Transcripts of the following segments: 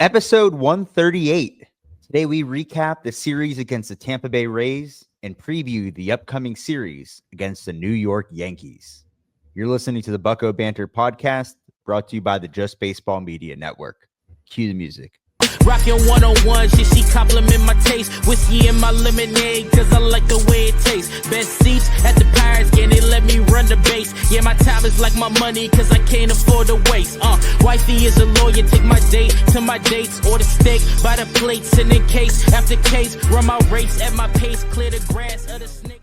Episode 138. Today we recap the series against the Tampa Bay Rays and preview the upcoming series against the New York Yankees. You're listening to the Bucko Banter podcast, brought to you by the Just Baseball Media Network. Cue the music. Rockin' 101, she compliment my taste. Whiskey in my lemonade, cause I like the way it tastes. Best seats at the Pirates game, they let me run the base. Yeah, my time is like my money, cause I can't afford to waste. Wifey is a lawyer, take my date to my dates. Order steak by the plate, sending case after case. Run my race at my pace, clear the grass of the snake.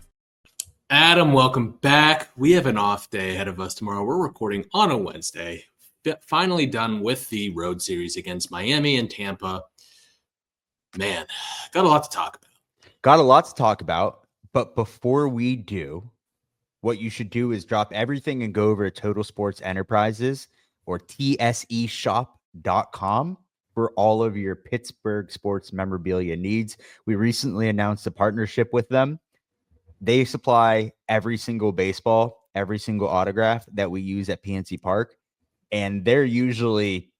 Adam, welcome back. We have an off day ahead of us tomorrow. We're recording on a Wednesday. Finally done with the road series against Miami and Tampa. Man, got a lot to talk about. But before we do, what you should do is drop everything and go over to Total Sports Enterprises or tseshop.com for all of your Pittsburgh sports memorabilia needs. We recently announced a partnership with them. They supply every single baseball, every single autograph that we use at PNC Park. And they're usually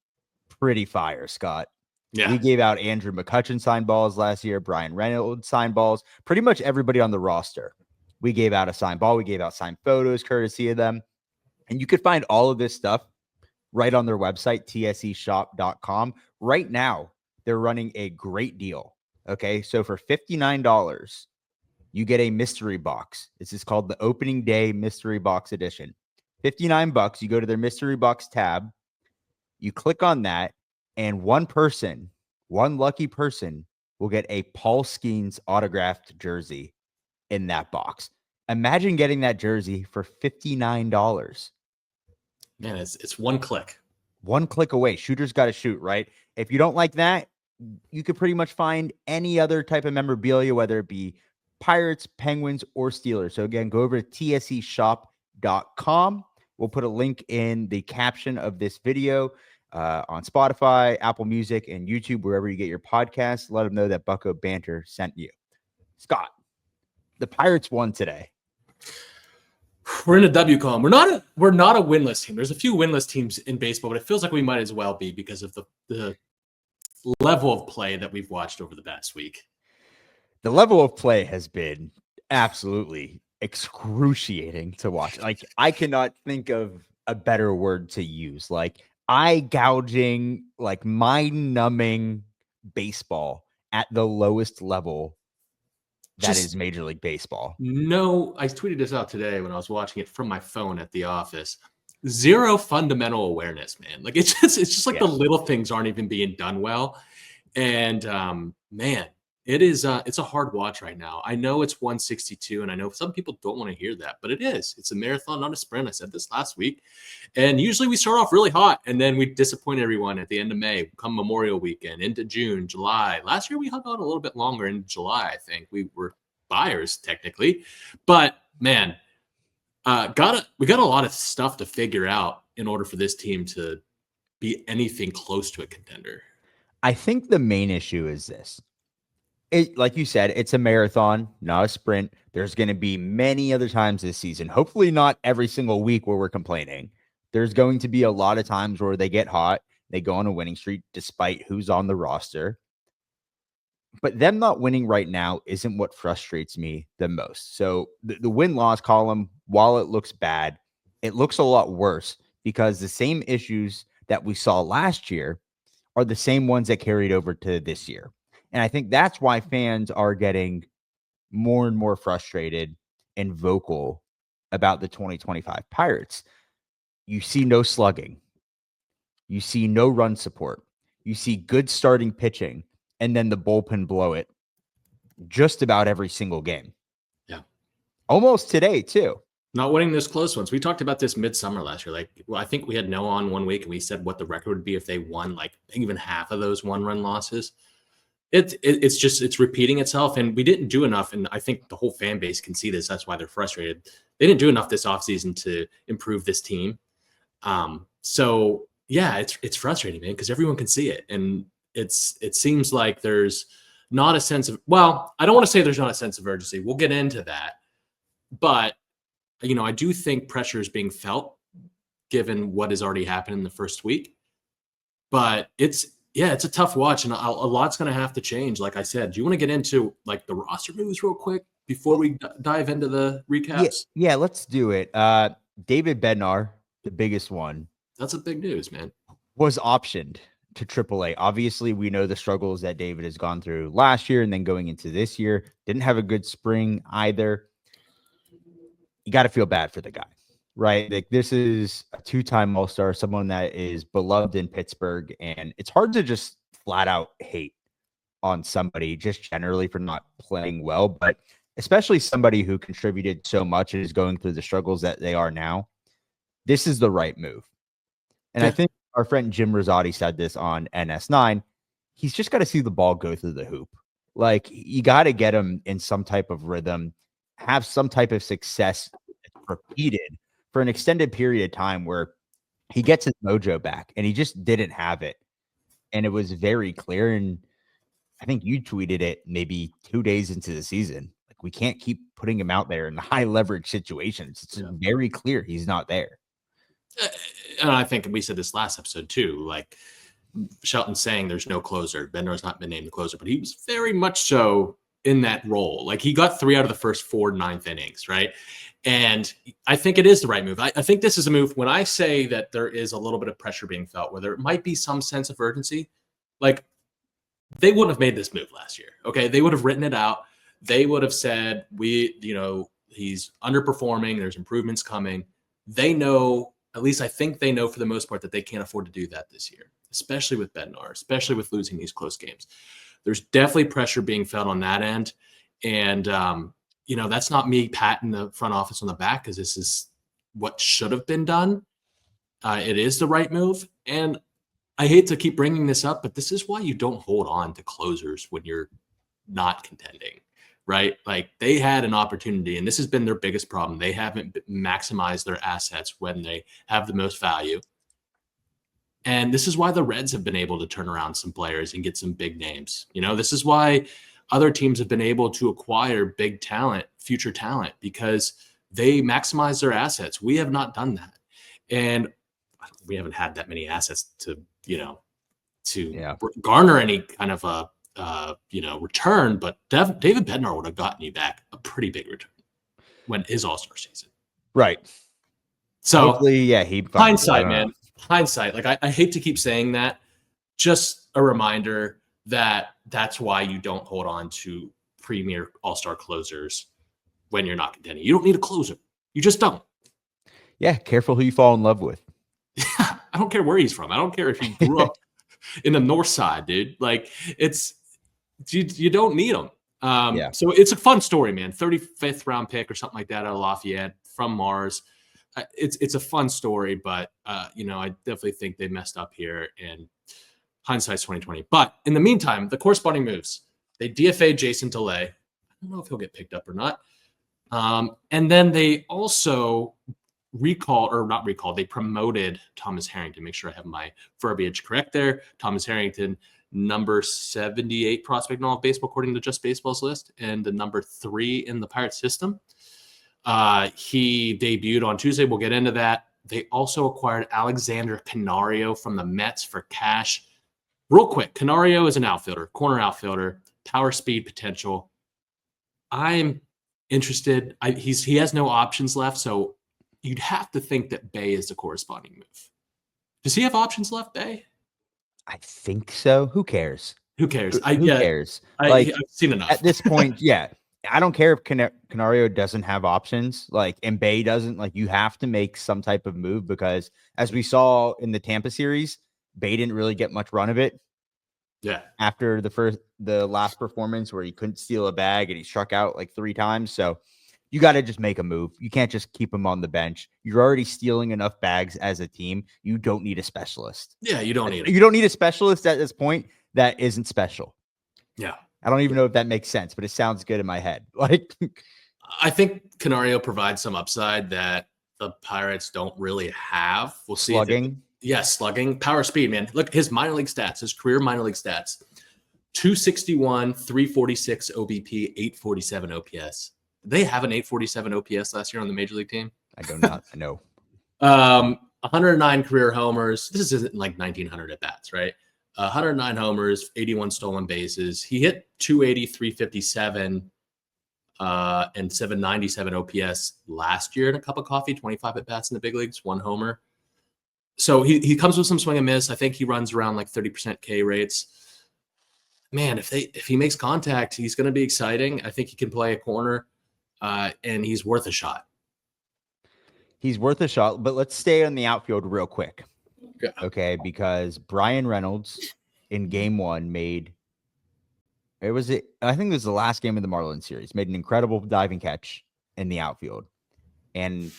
pretty fire, Scott. Yeah. We gave out Andrew McCutchen signed balls last year, Brian Reynolds signed balls, pretty much everybody on the roster. We gave out a signed ball. We gave out signed photos courtesy of them. And you could find all of this stuff right on their website, tseshop.com. Right now, they're running a great deal. Okay, so for $59, you get a mystery box. This is called the Opening Day Mystery Box Edition. $59. You go to their mystery box tab, you click on that, and one lucky person will get a Paul Skeens autographed jersey in that box. Imagine getting that jersey for $59. Man, it's one click. One click away. Shooters got to shoot, right? If you don't like that, you could pretty much find any other type of memorabilia, whether it be Pirates, Penguins, or Steelers. So again, go over to tseshop.com. We'll put a link in the caption of this video on Spotify, Apple Music, and YouTube, wherever you get your podcasts. Let them know that Bucko Banter sent you. Scott, the Pirates won today. We're in a W column. We're not a winless team. There's a few winless teams in baseball, but it feels like we might as well be because of the level of play that we've watched over the past week. The level of play has been absolutely excruciating to watch. Like, I cannot think of a better word to use. Like, eye gouging, like mind numbing baseball at the lowest level that is Major League Baseball. No, I tweeted this out today when I was watching it from my phone at the office. Zero fundamental awareness, man. Like, it's just like the little things aren't even being done well. And man, it's a hard watch right now. I know it's 162, and I know some people don't want to hear that, but it is. It's a marathon, not a sprint. I said this last week. And usually we start off really hot, and then we disappoint everyone at the end of May, come Memorial Weekend, into June, July. Last year we hung out a little bit longer in July, I think. We were buyers, technically. But, man, we got a lot of stuff to figure out in order for this team to be anything close to a contender. I think the main issue is this. Like you said, it's a marathon, not a sprint. There's going to be many other times this season, hopefully not every single week where we're complaining. There's going to be a lot of times where they get hot, they go on a winning streak despite who's on the roster. But them not winning right now isn't what frustrates me the most. So the win-loss column, while it looks bad, it looks a lot worse because the same issues that we saw last year are the same ones that carried over to this year. And I think that's why fans are getting more and more frustrated and vocal about the 2025 Pirates. You see no slugging. You see no run support. You see good starting pitching, and then the bullpen blow it just about every single game. Yeah. Almost today, too. Not winning those close ones. We talked about this midsummer last year. Like, well, I think we had no on one week, and we said what the record would be if they won like even half of those one-run losses. It's repeating itself, and we didn't do enough. And I think the whole fan base can see this. That's why they're frustrated. They didn't do enough this offseason to improve this team. So yeah, it's frustrating, man, because everyone can see it. And it seems like there's not a sense of, well, I don't want to say there's not a sense of urgency. We'll get into that. But, you know, I do think pressure is being felt given what has already happened in the first week. But it's Yeah, it's a tough watch, and a lot's going to have to change. Like I said, do you want to get into like the roster moves real quick before we dive into the recaps? Yeah, let's do it. David Bednar, the biggest one, That's a big news, man. was optioned to AAA. Obviously, we know the struggles that David has gone through last year and then going into this year. Didn't have a good spring either. You got to feel bad for the guy, right? Like, this is a two-time All-Star, someone that is beloved in Pittsburgh, and it's hard to just flat out hate on somebody just generally for not playing well, but especially somebody who contributed so much and is going through the struggles that they are now. This is the right move. And I think our friend Jim Rosati said this on NS9. He's just got to see the ball go through the hoop. Like, you got to get him in some type of rhythm, have some type of success repeated for an extended period of time where he gets his mojo back, and he just didn't have it. And it was very clear. And I think you tweeted it maybe 2 days into the season. Like, we can't keep putting him out there in high leverage situations. It's very clear he's not there. And I think we said this last episode too, like Shelton saying there's no closer. Bednar's not been named the closer, but he was very much so in that role. Like, he got 3 out of the first 4 ninth innings, right? And I think it is the right move. I think this is a move. When I say that there is a little bit of pressure being felt, where there might be some sense of urgency, like, they wouldn't have made this move last year. Okay. They would have written it out. They would have said, he's underperforming. There's improvements coming. They know, at least I think they know for the most part, that they can't afford to do that this year, especially with Bednar, especially with losing these close games. There's definitely pressure being felt on that end. And, that's not me patting the front office on the back, because this is what should have been done. It is the right move. And I hate to keep bringing this up, but this is why you don't hold on to closers when you're not contending, right? Like, they had an opportunity, and this has been their biggest problem. They haven't maximized their assets when they have the most value. And this is why the Reds have been able to turn around some players and get some big names. This is why other teams have been able to acquire big talent, future talent, because they maximize their assets. We have not done that. And we haven't had that many assets to garner any kind of a return. But David Bednar would have gotten you back a pretty big return when his All-Star season. Right. So hopefully, hindsight, man. Hindsight. Like, I hate to keep saying that. Just a reminder that that's why you don't hold on to premier All-Star closers when you're not contending. You don't need a closer. You just don't. Yeah. Careful who you fall in love with. Yeah, I don't care where he's from. I don't care if he grew up in the North Side, dude. Like, you don't need him. So it's a fun story, man. 35th round pick or something like that out of Lafayette from Mars. It's a fun story, but I definitely think they messed up here, and hindsight's 2020. But in the meantime, the corresponding moves, they DFA'd Jason DeLay. I don't know if he'll get picked up or not. And then they also they promoted Thomas Harrington. Make sure I have my verbiage correct there. Thomas Harrington, number 78 prospect in all of baseball, according to Just Baseball's list, and the number 3 in the Pirates system. He debuted on Tuesday. We'll get into that. They also acquired Alexander Canario from the Mets for cash. Real quick, Canario is an outfielder, corner outfielder, power, speed, potential. I'm interested. He has no options left, so you'd have to think that Bay is the corresponding move. Does he have options left, Bay? I think so. Who cares? Who cares? Who cares? I've seen enough. At this point, yeah. I don't care if Canario doesn't have options, and Bay doesn't. Like, you have to make some type of move, because as we saw in the Tampa series, Bay didn't really get much run of it. Yeah. After the last performance where he couldn't steal a bag and he struck out like 3 times. So you got to just make a move. You can't just keep him on the bench. You're already stealing enough bags as a team. You don't need a specialist. Yeah, you don't need it. You don't need a specialist at this point that isn't special. Yeah. I don't even know if that makes sense, but it sounds good in my head. Like, I think Canario provides some upside that the Pirates don't really have. We'll see. Slugging. Slugging. Power, speed, man. Look, his minor league stats, his career minor league stats: 261, 346 OBP, 847 OPS. Did they have an 847 OPS last year on the major league team? I do not. I know. 109 career homers. This isn't like 1,900 at bats, right? 109 homers, 81 stolen bases. He hit 280, 357, and 797 OPS last year in a cup of coffee, 25 at bats in the big leagues, 1 homer. So he comes with some swing and miss. I think he runs around like 30% K rates. Man, if he makes contact, he's going to be exciting. I think he can play a corner, and he's worth a shot. He's worth a shot, but let's stay on the outfield real quick. Yeah. Okay, because Brian Reynolds in game 1 made I think it was the last game of the Marlins series, made an incredible diving catch in the outfield. And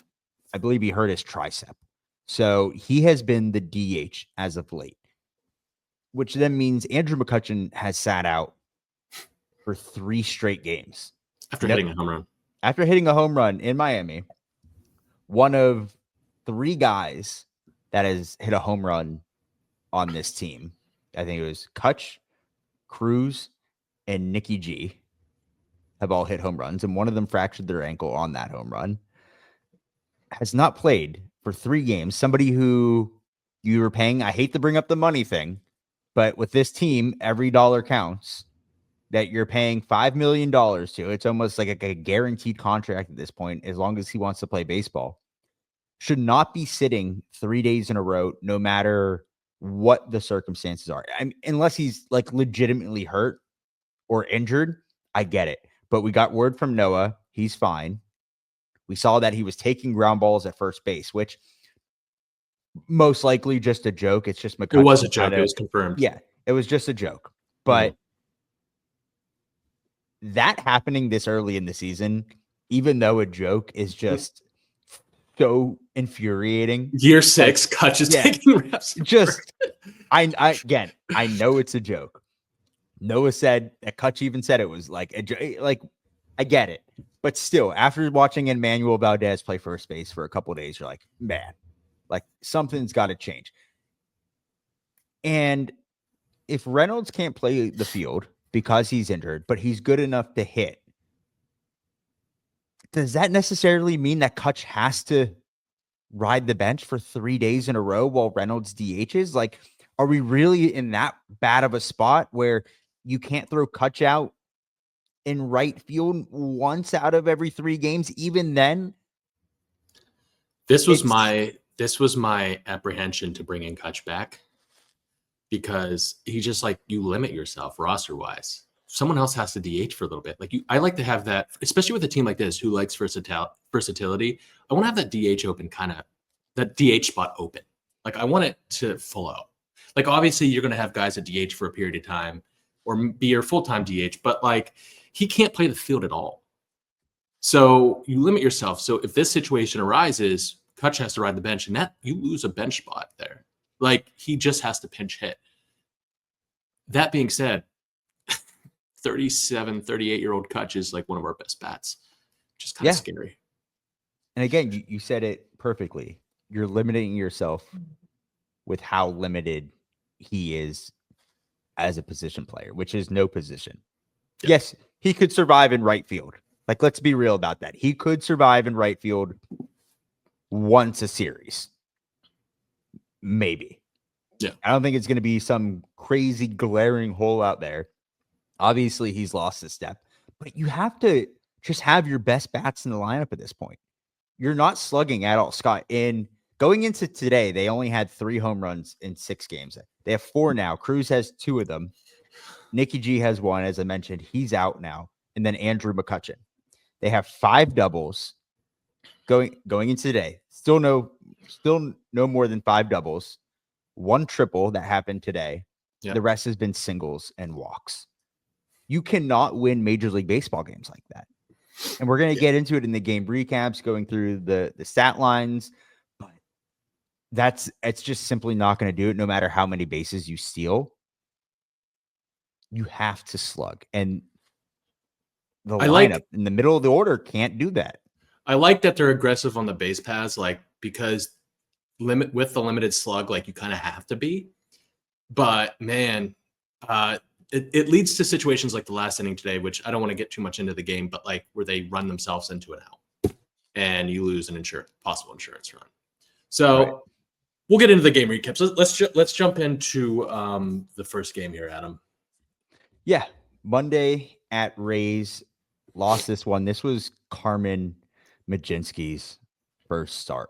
I believe he hurt his tricep. So he has been the DH as of late, which then means Andrew McCutchen has sat out for 3 straight games. After hitting a home run. After hitting a home run in Miami, one of 3 guys that has hit a home run on this team, I think it was Kutch, Cruz, and Nicky G, have all hit home runs, and one of them fractured their ankle on that home run, has not played for 3 games. Somebody who you were paying, I hate to bring up the money thing, but with this team, every dollar counts, that you're paying $5 million to. It's almost like a guaranteed contract at this point, as long as he wants to play baseball. Should not be sitting 3 days in a row, no matter what the circumstances are. I mean, unless he's like legitimately hurt or injured, I get it. But we got word from Noah, he's fine. We saw that he was taking ground balls at first base, which most likely just a joke. It's just McCutchen. It was a joke. It was confirmed. Yeah, it was just a joke. But that happening this early in the season, even though a joke, is just so infuriating. Year 6, Kutch is taking reps. Just, I know it's a joke. Noah said that Kutch even said it was like I get it, but still, after watching Emmanuel Valdez play first base for a couple of days, you're like, man, like something's got to change. And if Reynolds can't play the field because he's injured, but he's good enough to hit, does that necessarily mean that Kutch has to ride the bench for 3 days in a row while Reynolds DHs? Like, are we really in that bad of a spot where you can't throw Kutch out in right field once out of every 3 games? Even then, this was my apprehension to bring in Kutch back, because he just, like, you limit yourself roster wise. Someone else has to DH for a little bit. Like, I like to have that, especially with a team like this who likes versatility. I want to have that DH open, that DH spot open. Like, I want it to flow. Like, obviously you're going to have guys at DH for a period of time or be your full-time DH, but like, he can't play the field at all. So you limit yourself. So if this situation arises, Kutch has to ride the bench, and that you lose a bench spot there. Like, he just has to pinch hit. That being said, 37, 38-year-old Kutch is like one of our best bats, which is kind of scary. And again, you said it perfectly. You're limiting yourself with how limited he is as a position player, which is no position. Yep. Yes, he could survive in right field. Like, let's be real about that. He could survive in right field once a series. Maybe. Yeah. I don't think it's going to be some crazy glaring hole out there. Obviously, he's lost a step, but you have to just have your best bats in the lineup at this point. You're not slugging at all. Scott, going into today, they only had 3 home runs in 6 games. They have 4 now. Cruz has 2 of them. Nicky G has 1, as I mentioned. He's out now. And then Andrew McCutchen. They have 5 doubles going into today. Still no more than 5 doubles. 1 triple that happened today. Yep. The rest has been singles and walks. You cannot win Major League Baseball games like that. And we're going to get into it in the game recaps, going through the stat lines. But it's just simply not going to do it, no matter how many bases you steal. You have to slug. And the lineup in the middle of the order can't do that. I like that they're aggressive on the base paths, like, because with the limited slug, like, you kind of have to be. But man, it leads to situations like the last inning today, which I don't want to get too much into the game, but like where they run themselves into an out and you lose an possible insurance run. So we'll get into the game recaps. Let's jump into the first game here, Adam. Yeah, Monday at Rays, lost this one. This was Carmen Majinski's first start.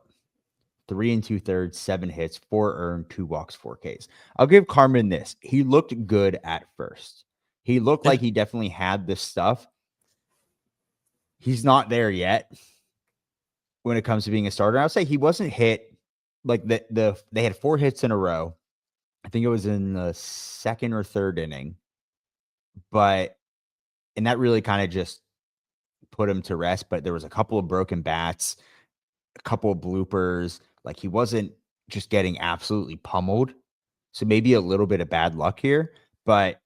3 2/3, 7 hits, 4 earned, 2 walks, 4 Ks. I'll give Carmen this. He looked good at first. He looked like he definitely had this stuff. He's not there yet when it comes to being a starter. I'll say he wasn't hit like they had 4 hits in a row. I think it was in the second or third inning. And that really kind of just put him to rest. But there was a couple of broken bats, a couple of bloopers. Like he wasn't just getting absolutely pummeled. So maybe a little bit of bad luck here, but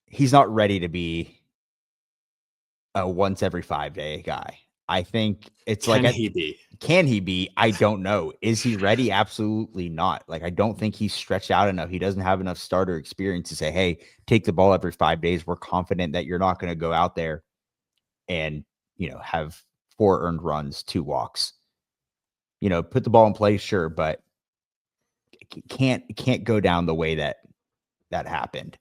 he's not ready to be a once every 5-day guy. I think it's Can he be? Can he be? I don't know. Is he ready? Absolutely not. Like, I don't think he's stretched out enough. He doesn't have enough starter experience to say, hey, take the ball every 5 days. We're confident that you're not going to go out there and, have 4 earned runs, 2 walks. Put the ball in play, sure, but it can't go down the way that happened.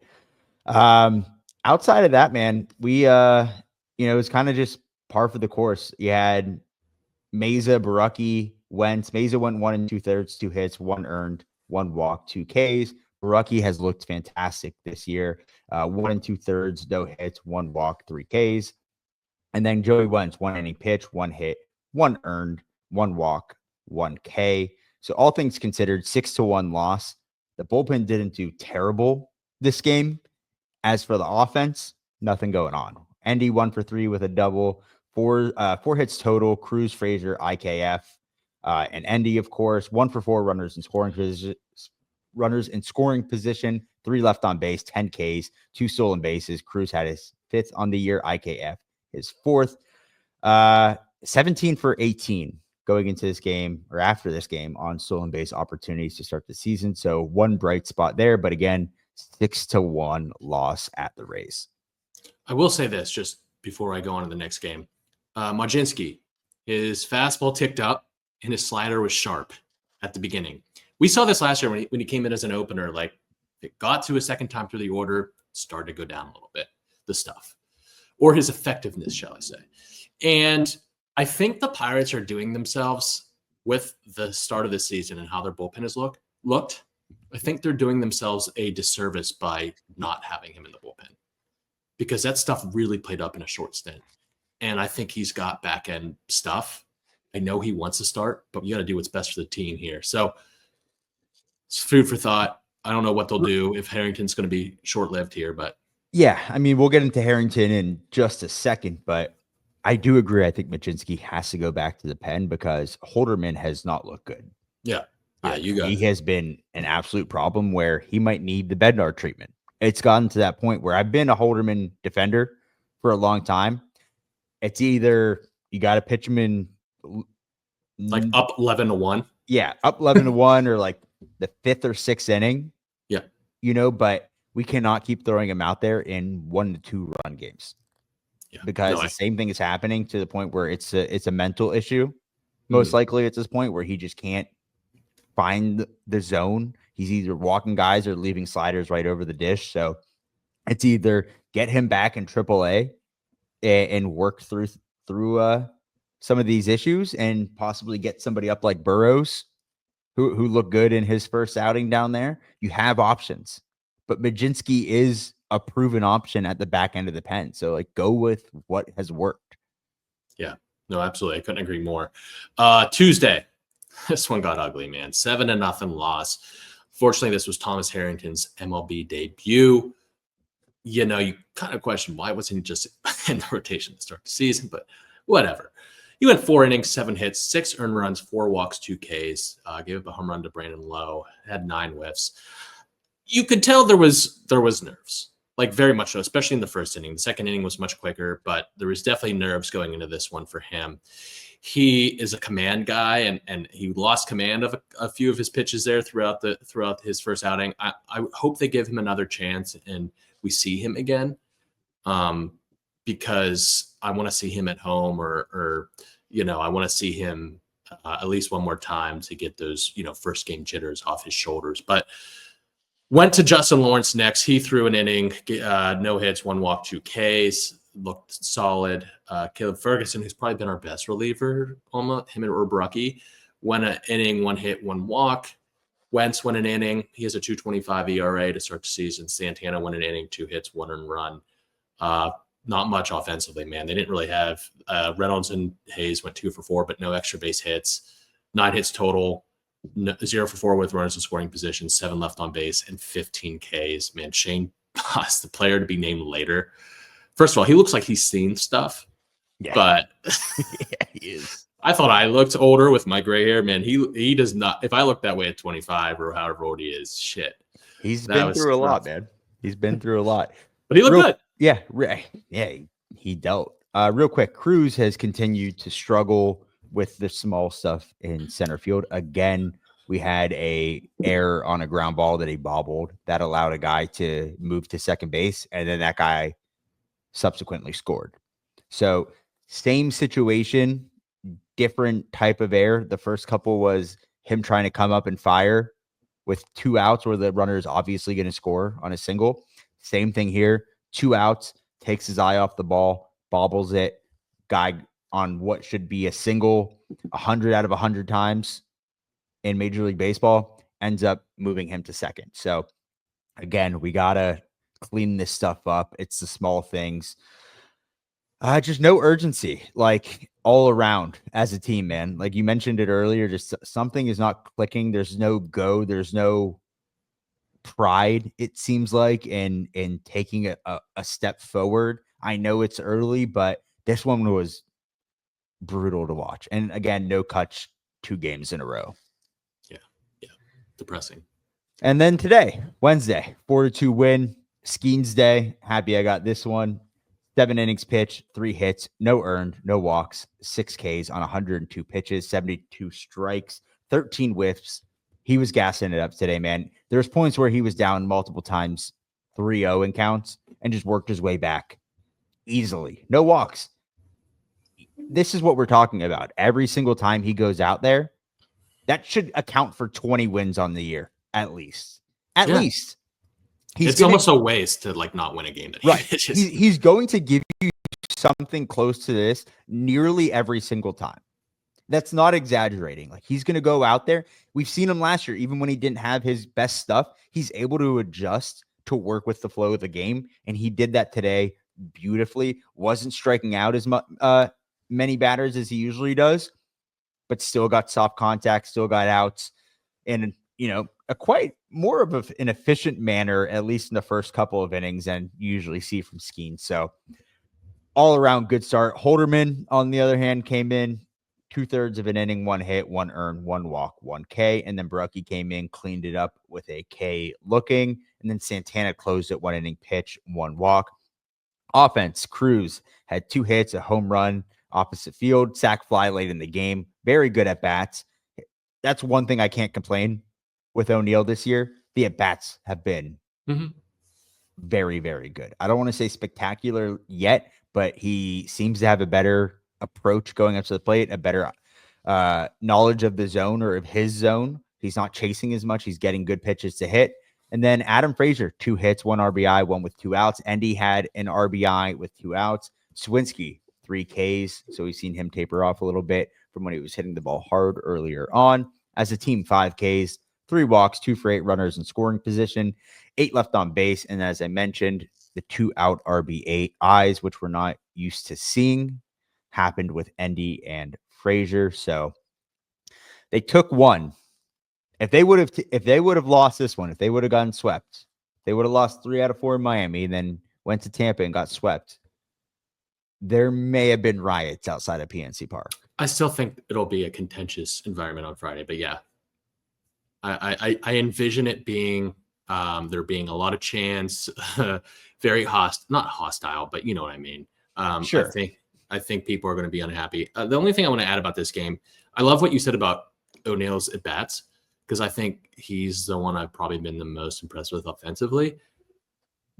Outside of that, man, we it was kind of just par for the course. You had Meza, Baraki, Wentz. Meza went 1 2/3, 2 hits, 1 earned, 1 walk, 2 Ks. Baraki has looked fantastic this year. 1 2/3, no hits, 1 walk, 3 Ks. And then Joey Wentz, 1 inning pitch, 1 hit, 1 earned, 1 walk, 1 K. So all things considered, 6-1 loss. The bullpen didn't do terrible this game. As for the offense, nothing going on. Andy 1 for 3 with a double, 4 hits total. Cruz, Frazier, IKF, and Andy, of course, 1 for 4 runners in scoring position. 3 left on base, 10 Ks, 2 stolen bases. Cruz had his 5th on the year. IKF his 4th. 17 for 18 going into this game or after this game on stolen base opportunities to start the season. So one bright spot there, but again, 6-1 loss at the Rays. I will say this just before I go on to the next game. Majinski, his fastball ticked up and his slider was sharp at the beginning. We saw this last year when he came in as an opener. Like, it got to a second time through the order, started to go down a little bit, the stuff. Or his effectiveness, shall I say. And I think the Pirates are doing themselves with the start of the season and how their bullpen has looked. I think they're doing themselves a disservice by not having him in the bullpen, because that stuff really played up in a short stint. And I think he's got back end stuff. I know he wants to start, but you got to do what's best for the team here. So it's food for thought. I don't know what they'll do if Harrington's going to be short-lived here, but yeah, I mean, we'll get into Harrington in just a second, but I do agree. I think Majinski has to go back to the pen because Holderman has not looked good. Yeah, he has been an absolute problem where he might need the Bednar treatment. It's gotten to that point where I've been a Holderman defender for a long time. It's either you got to pitch him in like up 11-1. Yeah, up 11-1 or like the 5th or 6th inning. Yeah. But we cannot keep throwing him out there in 1 to 2 run games. Yeah. Because the same thing is happening to the point where it's a mental issue. Most likely at this point where he just can't find the zone. He's either walking guys or leaving sliders right over the dish. So it's either get him back in AAA and work through some of these issues and possibly get somebody up like Burrows, who looked good in his first outing down there. You have options, but Majinski is a proven option at the back end of the pen. So like, go with what has worked. Yeah, no, absolutely. I couldn't agree more. Tuesday, this one got ugly, man. 7-0 loss. Fortunately, this was Thomas Harrington's MLB debut. You kind of question why wasn't he just in the rotation to start the season, but whatever. He went 4 innings, 7 hits, 6 earned runs, 4 walks, 2 Ks. Gave up a home run to Brandon Lowe. Had 9 whiffs. You could tell there was nerves, like very much so, especially in the first inning. The second inning was much quicker, but there was definitely nerves going into this one for him. He is a command guy, and he lost command of a few of his pitches there throughout his first outing. I hope they give him another chance and we see him again, because I want to see him at home, or I want to see him at least one more time to get those, first game jitters off his shoulders. But went to Justin Lawrence next. He threw an inning, no hits, 1 walk, 2 Ks, looked solid. Caleb Ferguson, who's probably been our best reliever, almost him and Urbarucki, went an inning, 1 hit, 1 walk. Wentz went an inning. He has a 2.25 ERA to start the season. Santana went an inning, 2 hits, 1 earned run. Not much offensively, man. They didn't really have Reynolds and Hayes went 2 for 4, but no extra base hits. 9 hits total, 0 for 4 with runners in scoring position, 7 left on base, and 15 Ks. Man, Shane Boss, the player to be named later. First of all, he looks like he's seen stuff, but yeah, he is. I thought I looked older with my gray hair. Man, he does not. If I look that way at 25 or however old he is, shit. He's been through a lot, man. He's been through a lot. But he looked good. Yeah, he dealt. Real quick, Cruz has continued to struggle with the small stuff in center field. Again, we had a error on a ground ball that he bobbled that allowed a guy to move to second base, and then that guy subsequently scored. So same situation, different type of error. The first couple was him trying to come up and fire with 2 outs where the runner is obviously going to score on a single. Same thing here. 2 outs, takes his eye off the ball, bobbles it. Guy on what should be a single 100 out of 100 times in Major League Baseball ends up moving him to second. So again, we got to clean this stuff up. It's the small things. Just no urgency, like all around as a team, man. Like you mentioned it earlier, just something is not clicking. There's no go. There's no pride, it seems like, in taking a step forward. I know it's early, but this one was brutal to watch. And again, no Kutch 2 games in a row. Yeah. Depressing. And then today, Wednesday, 4-2 win. Skeens Day. Happy I got this one. 7 innings pitched, 3 hits, no earned, no walks, 6 Ks on 102 pitches, 72 strikes, 13 whiffs. He was gassing it up today, man. There's points where he was down multiple times, 3-0 in counts, and just worked his way back easily. No walks. This is what we're talking about. Every single time he goes out there, that should account for 20 wins on the year, at least. At least. It's almost a waste to not win a game. That he's going to give you something close to this nearly every single time. That's not exaggerating. Like, he's going to go out there. We've seen him last year, even when he didn't have his best stuff, he's able to adjust to work with the flow of the game. And he did that today beautifully. Wasn't striking out as many batters as he usually does, but still got soft contact, still got outs, and a quite more of an efficient manner, at least in the first couple of innings, than you usually see from Skeen. So all around good start. Holderman, on the other hand, came in 2/3 of an inning, 1 hit, 1 earned, 1 walk, 1 K. And then Barucki came in, cleaned it up with a K looking. And then Santana closed it, 1 inning pitch, 1 walk. Offense, Cruz had 2 hits, a home run, opposite field, sac fly late in the game. Very good at bats. That's one thing I can't complain with O'Neill this year. The at bats have been very, very good. I don't want to say spectacular yet, but he seems to have a better approach going up to the plate, a better knowledge of the zone or of his zone. He's not chasing as much. He's getting good pitches to hit. And then Adam Frazier, 2 hits, 1 RBI, 1 with 2 outs. Endy had an RBI with 2 outs. Swinski, 3 Ks. So we've seen him taper off a little bit from when he was hitting the ball hard earlier on. As a team, 5 Ks, 3 walks, 2 for 8 runners in scoring position, 8 left on base. And as I mentioned, the 2 out RBIs, which we're not used to seeing, happened with Endy and Frazier. So they took one. If they would have lost this one, if they would have gotten swept, they would have lost 3 out of 4 in Miami, and then went to Tampa and got swept. There may have been riots outside of PNC Park. I still think it'll be a contentious environment on Friday, but yeah, I envision it being there being a lot of chants, very not hostile, but you know what I mean. Sure. I think people are going to be unhappy. The only thing I want to add about this game, I love what you said about O'Neill's at bats, because I think he's the one I've probably been the most impressed with offensively.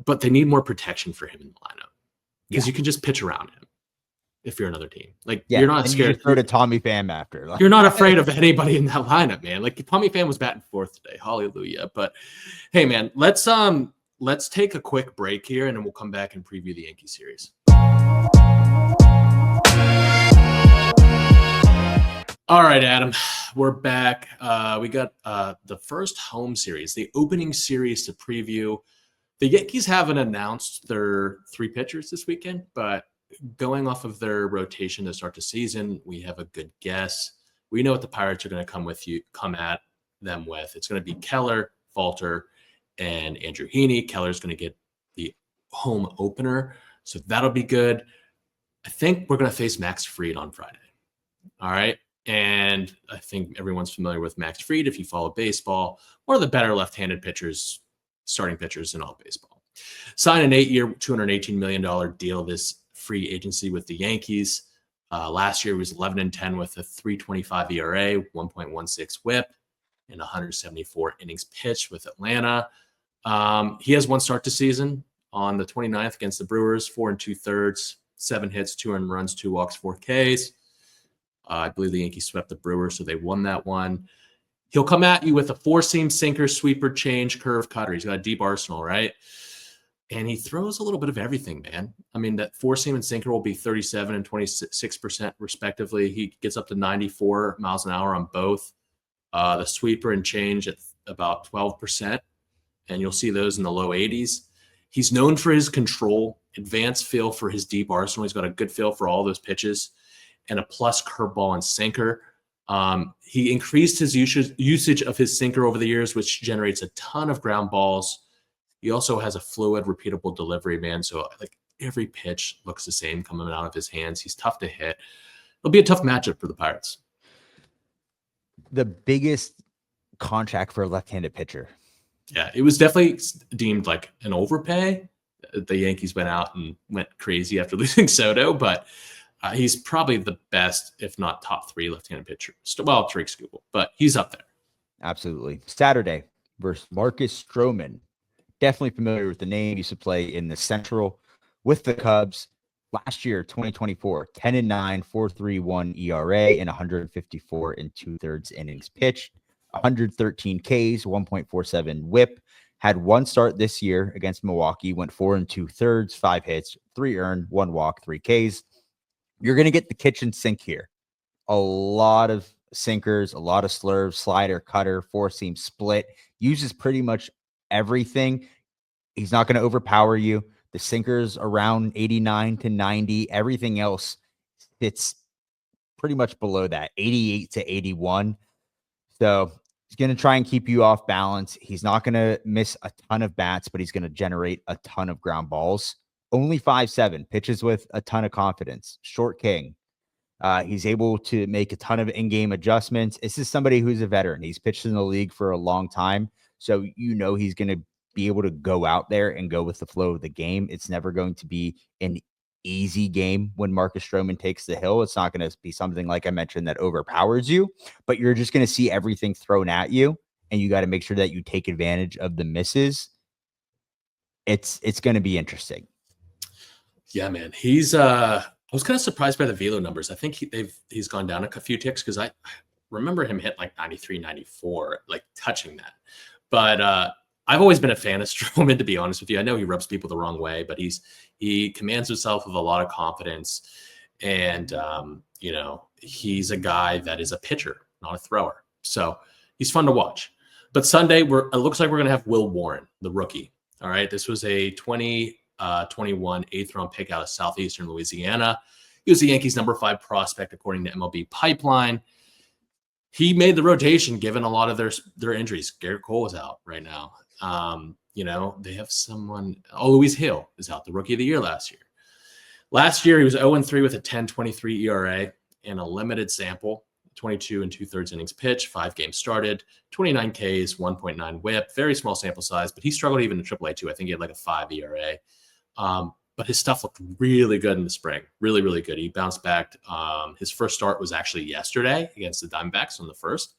But they need more protection for him in the lineup, because you can just pitch around him. if you're another team. Like Yeah, you're not and you scared. just throw to Tommy Pham after. Like, You're not afraid of anybody in that lineup, man. Like Tommy Pham was batting fourth today. Hallelujah. But hey, man, let's take a quick break here, and then we'll come back and preview the Yankee series. All right, Adam, we're back. We got the first home series, the opening series to preview. The Yankees haven't announced their 3 pitchers this weekend, but going off of their rotation to start the season, we have a good guess. We know what the Pirates are going to come at them with. It's going to be Keller, Falter, and Andrew Heaney. Keller's going to get the home opener, so that'll be good. I think we're going to face Max Fried on Friday. All right. And I think everyone's familiar with Max Fried if you follow baseball, one of the better left-handed pitchers, starting pitchers in all baseball. Signed an 8-year, $218 million deal this free agency with the Yankees. Last year he was 11-10 with a 3.25 ERA, 1.16 WHIP, and 174 innings pitched with Atlanta. He has one start to season on the 29th against the Brewers, 4 2/3, 7 hits, 2 earned runs, 2 walks, 4 Ks. I believe the Yankees swept the Brewers, so they won that one. He'll come at you with a 4-seam, sinker, sweeper, change, curve, cutter. He's got a deep arsenal, right? And he throws a little bit of everything, man. I mean, that 4-seam and sinker will be 37 and 26% respectively. He gets up to 94 miles an hour on both. The sweeper and change at about 12%, and you'll see those in the low 80s. He's known for his control, advanced feel for his deep arsenal. He's got a good feel for all those pitches, and a plus curveball and sinker. He increased his usage of his sinker over the years, which generates a ton of ground balls. He also has a fluid, repeatable delivery, man. So like every pitch looks the same coming out of his hands. He's tough to hit. It'll be a tough matchup for the Pirates. the biggest contract for a left-handed pitcher. Yeah, it was definitely deemed like an overpay. The Yankees went out and went crazy after losing Soto, but he's probably the best, if not top 3 left-handed pitcher. Well, Drake Skubal, but he's up there. Absolutely. Saturday versus Marcus Stroman. Definitely familiar with the name. Used to play in the Central with the Cubs. Last year, 2024, 10-9, 4.31 ERA, and 154 2/3 innings pitched, 113 Ks, 1.47 WHIP. Had one start this year against Milwaukee, went 4 2/3, 5 hits, 3 earned, 1 walk, 3 Ks. You're going to get the kitchen sink here. A lot of sinkers, a lot of slurves, slider, cutter, 4-seam split. Uses pretty much everything. He's not going to overpower you. The sinker's around 89 to 90. Everything else sits pretty much below that, 88 to 81. So he's going to try and keep you off balance. He's not going to miss a ton of bats, but he's going to generate a ton of ground balls. Only 5'7", pitches with a ton of confidence. Short king. He's able to make a ton of in-game adjustments. This is somebody who's a veteran. He's pitched in the league for a long time. So you know he's going to be able to go out there and go with the flow of the game. It's never going to be an easy game when Marcus Stroman takes the hill. It's not going to be something, like I mentioned, that overpowers you, but you're just going to see everything thrown at you, and you got to make sure that you take advantage of the misses. It's going to be interesting. Yeah, man. He's I was kind of surprised by the velo numbers. I think he's gone down a few ticks because I remember him hit like 93, 94, like touching that. But I've always been a fan of Stroman, to be honest with you. I know he rubs people the wrong way, but he commands himself with a lot of confidence. And, he's a guy that is a pitcher, not a thrower. So he's fun to watch. But Sunday, it looks like we're going to have Will Warren, the rookie. All right. This was a 2021 8th-round pick out of southeastern Louisiana. He was the Yankees' number 5 prospect, according to MLB Pipeline. He made the rotation given a lot of their injuries. Garrett Cole is out right now. They have someone. Luis Hill is out, the rookie of the year last year. Last year, he was 0-3 with a 10.23 ERA in a limited sample, 22 2/3 innings pitched, 5 games started, 29 Ks, 1.9 WHIP, very small sample size, but he struggled even in AAA too. I think he had like a 5 ERA. But his stuff looked really good in the spring. Really, really good. He bounced back. His first start was actually yesterday against the Diamondbacks on the 1st.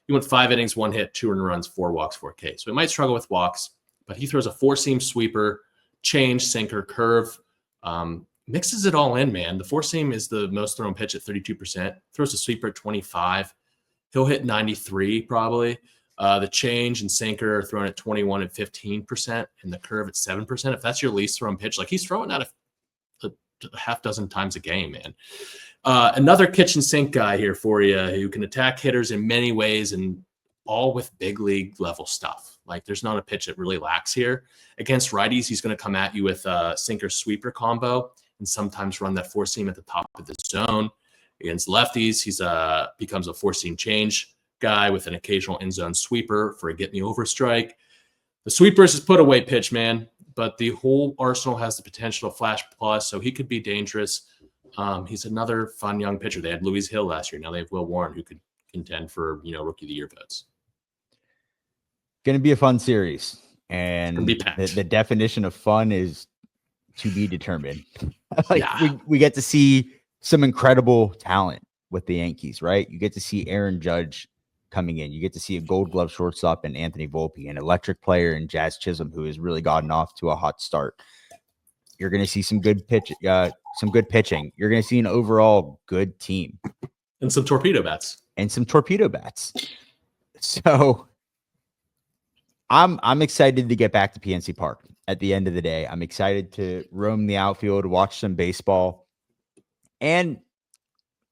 He went 5 innings, 1 hit, 2 earned runs, 4 walks, 4 Ks. So he might struggle with walks, but he throws a 4-seam sweeper, change, sinker, curve. mixes it all in, man. The four seam is the most thrown pitch at 32%. Throws a sweeper at 25. He'll hit 93 probably. The change and sinker are thrown at 21 and 15%, and the curve at 7%. If that's your least thrown pitch, like he's throwing that a half dozen times a game, man. Another kitchen sink guy here for you who can attack hitters in many ways and all with big league level stuff. Like there's not a pitch that really lacks here. Against righties, he's going to come at you with a sinker sweeper combo and sometimes run that four seam at the top of the zone. Against lefties, he's becomes a four seam change guy with an occasional in zone sweeper for a get me over strike. The sweeper is his put away pitch, man, but the whole arsenal has the potential to flash plus, so he could be dangerous. He's another fun young pitcher. They had Louis Hill last year. Now they have Will Warren, who could contend for rookie of the year votes. Going to be a fun series, and the definition of fun is to be determined. We get to see some incredible talent with the Yankees, right? You get to see Aaron Judge coming in. You get to see a Gold Glove shortstop in Anthony Volpe, an electric player in Jazz Chisholm, who has really gotten off to a hot start. You're going to see some good pitching. You're going to see an overall good team and some torpedo bats. So I'm excited to get back to PNC Park at the end of the day. I'm excited to roam the outfield, watch some baseball. And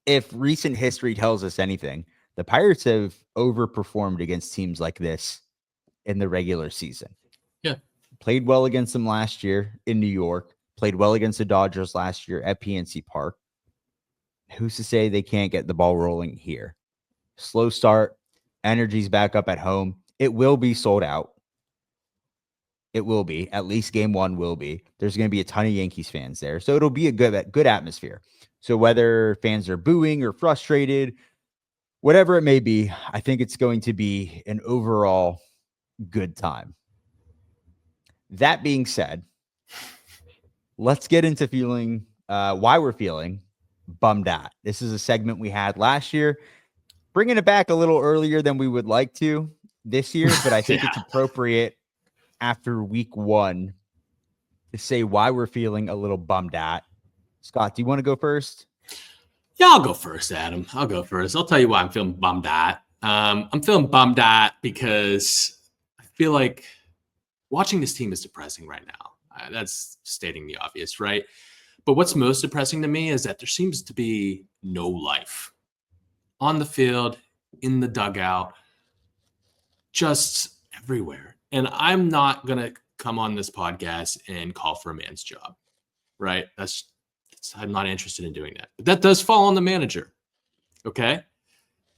if recent history tells us anything, the Pirates have overperformed against teams like this in the regular season. Yeah. Played well against them last year in New York, played well against the Dodgers last year at PNC Park. Who's to say they can't get the ball rolling here? Slow start, energy's back up at home. It will be sold out. It will be. At least game one will be. There's going to be a ton of Yankees fans there. So it'll be a good atmosphere. So whether fans are booing or frustrated, whatever it may be, I think it's going to be an overall good time. That being said, let's get into feeling why we're feeling bummed out. This is a segment we had last year, bringing it back a little earlier than we would like to this year, but I think it's appropriate after week one to say why we're feeling a little bummed out. Scott, do you want to go first? Yeah, I'll go first, Adam. I'll go first. I'll tell you why I'm feeling bummed out. I'm feeling bummed out because I feel like watching this team is depressing right now. That's stating the obvious, right? But what's most depressing to me is that there seems to be no life on the field, in the dugout, just everywhere. And I'm not going to come on this podcast and call for a man's job, right? I'm not interested in doing that. But that does fall on the manager, okay?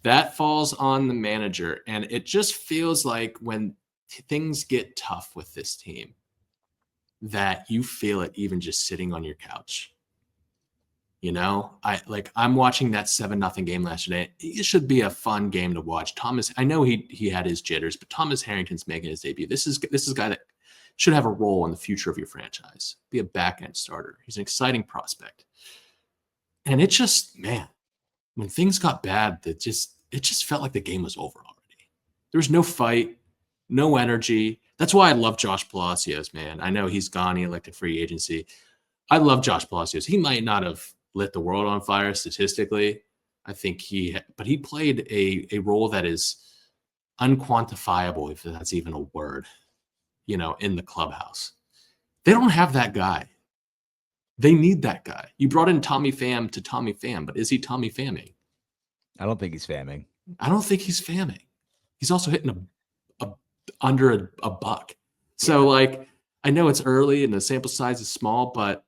That falls on the manager. And it just feels like when things get tough with this team, that you feel it even just sitting on your couch. I'm watching that 7-0 game last night. It should be a fun game to watch. Thomas, I know he had his jitters, but Thomas Harrington's making his debut. This is a guy that should have a role in the future of your franchise. Be a back-end starter. He's an exciting prospect. And it just, man, when things got bad, it just felt like the game was over already. There was no fight, no energy. That's why I love Josh Palacios, man. I know he's gone. He elected free agency. I love Josh Palacios. He might not have lit the world on fire statistically. I think but he played a role that is unquantifiable, if that's even a word, in the clubhouse. They don't have that guy. They need that guy. You brought in Tommy Pham to Tommy Pham, but is he Tommy Phamming? I don't think he's phamming. I don't think he's phamming. He's also hitting under a buck. So I know it's early and the sample size is small, but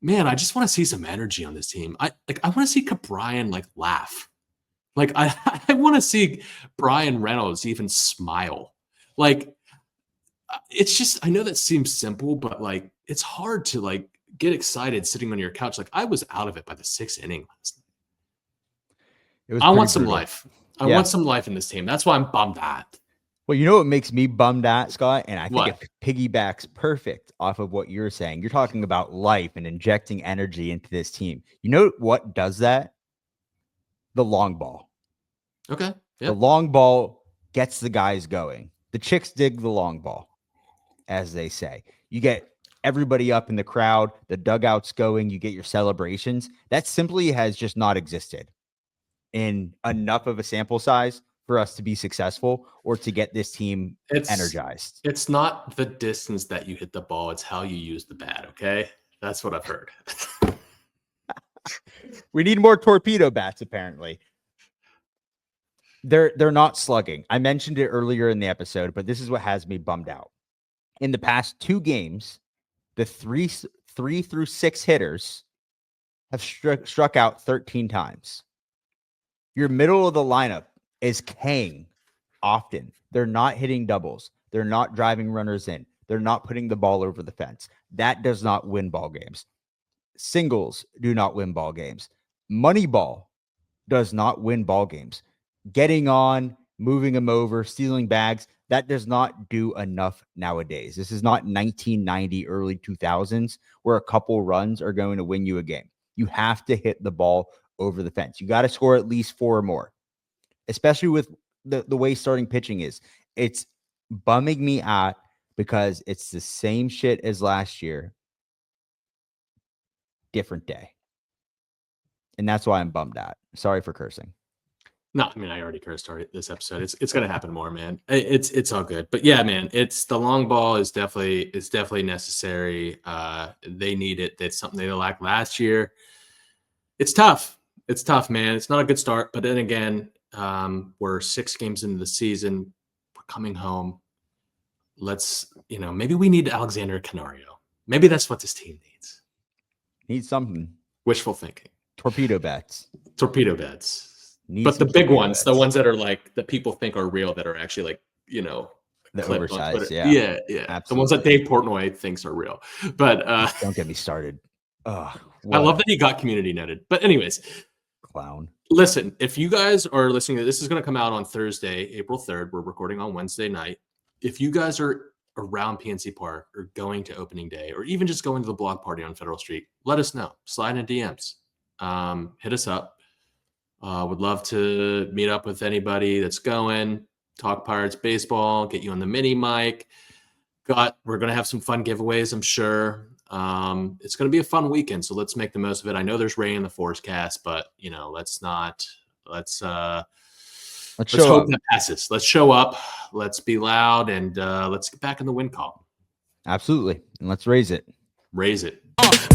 man, I just want to see some energy on this team. I want to see Brian laugh. I want to see Brian Reynolds even smile. It's just, I know that seems simple, but it's hard to get excited sitting on your couch. I was out of it by the 6th inning last night. I want some life. I want some life in this team. That's why I'm bummed out. Well, you know what makes me bummed out, Scott? And I think it piggybacks perfect off of what you're saying. You're talking about life and injecting energy into this team. You know what does that? The long ball. Okay. Yep. The long ball gets the guys going. The chicks dig the long ball, as they say. You get everybody up in the crowd, the dugouts going, you get your celebrations. That simply has just not existed in enough of a sample size for us to be successful or to get this team energized. It's not the distance that you hit the ball, it's how you use the bat, okay? That's what I've heard. We need more torpedo bats, apparently. They're not slugging. I mentioned it earlier in the episode, but this is what has me bummed out. In the past 2 games, the 3 through 6 hitters have struck out 13 times. Your middle of the lineup is Kang often. They're not hitting doubles. They're not driving runners in. They're not putting the ball over the fence. That does not win ball games. Singles do not win ball games. Moneyball does not win ball games. Getting on, moving them over, stealing bags, that does not do enough nowadays. This is not 1990, early 2000s, where a couple runs are going to win you a game. You have to hit the ball over the fence. You got to score at least 4 or more, especially with the way starting pitching is. It's bumming me out because it's the same shit as last year. Different day. And that's why I'm bummed out. Sorry for cursing. No, I mean, I already cursed this episode. It's going to happen more, man. It's all good. But yeah, man, it's the long ball is definitely necessary. They need it. That's something they lacked last year. It's tough. It's tough, man. It's not a good start. But then again, we're 6 games into the season. We're coming home. Maybe we need Alexander Canario. Maybe that's what this team needs. Needs something. Wishful thinking. Torpedo bats. But the big ones, the ones that are like that people think are real, that are actually like, the oversized, yeah. Absolutely. The ones that Dave Portnoy thinks are real. But don't get me started. I love that he got community noted. But anyways, clown. Listen, if you guys are listening to this, is going to come out on Thursday, April 3rd. We're recording on Wednesday night. If you guys are around PNC Park or going to opening day, or even just going to the block party on Federal Street, let us know. Slide in DMs. Hit us up. Would love to meet up with anybody that's going, talk Pirates baseball, get you on the mini mic. We're going to have some fun giveaways, I'm sure. It's going to be a fun weekend, so let's make the most of it. I know there's rain in the forecast, but let's hope that passes. Let's show up. Let's be loud, and let's get back in the win column. Absolutely. And let's raise it.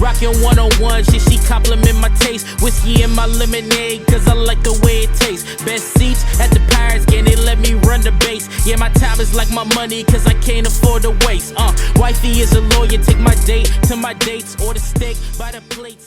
Rockin' 101, she compliment my taste. Whiskey in my lemonade, cause I like the way it tastes. Best seats at the Pirates game, they let me run the base. Yeah, my time is like my money, cause I can't afford to waste. Wifey is a lawyer, take my date to my dates, or the steak by the plates.